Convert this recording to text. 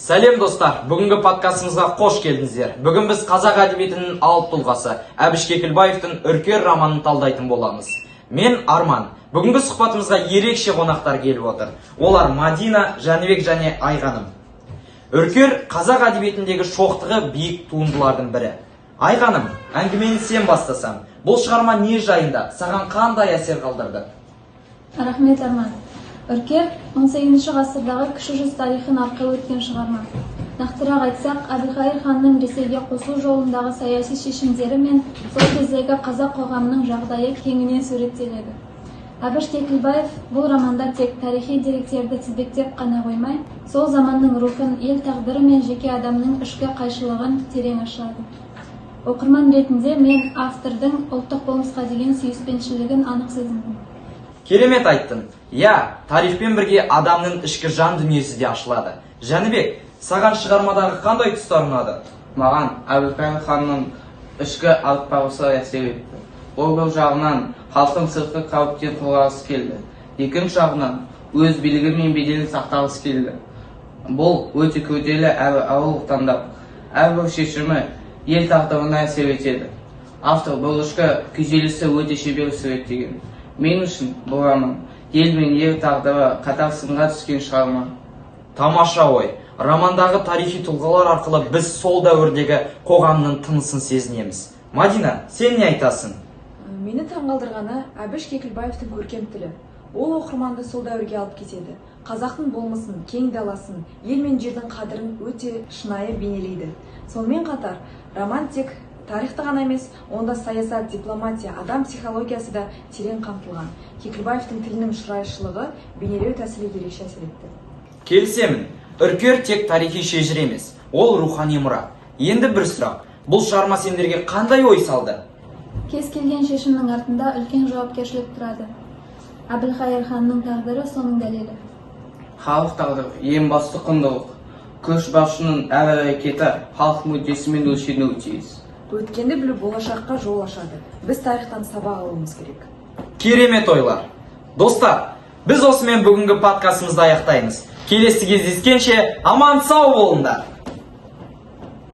Сәлем достар, бүгінгі подкастымызға қош келдіңіздер. Бүгін біз қазақ әдебиетінің алып тұлғасы Әбіш Кекілбаевтың Үркер романын талдайтын боламыз. Мен Арман. Бүгінгі сұхбатымызға ерекше қонақтар келіп отыр. Олар Мадина, Жәнібек және Айғаным. Үркер қазақ әдебиетіндегі шоқтығы биік туындылардың бірі. Айғаным, әңгімені сен бастасам. Бұл шығарма не жайында? Саған қандай әсер қалдырды? Рахмет, Арман. Үркер 18 ғасырдағы кіші жүз тарихын арқылы өткен шығарма. Нақтырақ айтсақ, Әбілқайыр ханның Ресейге қосу жолындағы саяси шешімдері мен сол кездегі қазақ қоғамының жағдайы кеңінен суреттеледі. Әбіш Кекілбаев бұл романда тек тарихи деректерді тізбектеп қана қоймай, сол заманның рухын, ел тағдыры мен жеке адамның ішкі қайшылығын терең ашады. Оқырман ретінде мен автордың ұлттық болмысқа деген сүйіспеншілігін анық сезіндім. Керемет айттың. Тарихпен бірге адамның ішкі жан дүниесі де ашылады. Жәнібек, саған шығармадағы қандай тұстар ұнады? Маған Әбілқайыр ханның ішкі ауыртпалығы әсер етті. Ол бір жағынан халықтың сыртқы қауіптен қорғағысы келді. Екінші жағынан өз билігі мен беделін сақтағысы келді. Бұл өте күрделі әрі ауыр таңдау. Әрбір шешімі ел тағдырына әсер етеді. Автор бұл ішкі күйзелісті өте шебер суреттеген. Мен үшін бұл роман ел мен ер тағдыры қатар сынға түскен шығарма. Тамаша ой. Романдағы тарихи тұлғалар арқылы біз сол дәуірдегі қоғамның тынысын сезінеміз. Мадина, сен не айтасың? Мені таңғалдырғаны Әбіш Кекілбаевтың көркем тілі. Ол оқырманды сол дәуірге алып кетеді. Қазақтың болмысын, кең даласын, ел мен жердің қадірін өте шынайы бейнелейді. Сонымен қатар, роман тек тарихты ғана емес, онда саясат, дипломатия, адам психологиясы да терең қамтылған. Кекілбаевтың тілінің шырайшылығы бейнелеу тәсілі ерекше әсер етті. Келісемін. Үркер тек тарихи шежір емес, ол рухани мұра. Енді бір сұрақ. Бұл шығарма сендерге қандай ой салды? Кез келген шешімнің артында үлкен жауапкершілік тұрады. Әбілқайыр ханның тағдыры соның дәлелі. Халық тағдыры ең басты құндылық. Көшбасшының әр әрекеті халық мүддесімен өлшенуі тиіс. Өткенді білу болашаққа жол ашады. Біз тарихтан сабақ алуымыз керек. Керемет ойлар. Достар, біз осымен бүгінгі подкастымызды аяқтаймыз. Келесі кездескенше аман сау болыңдар.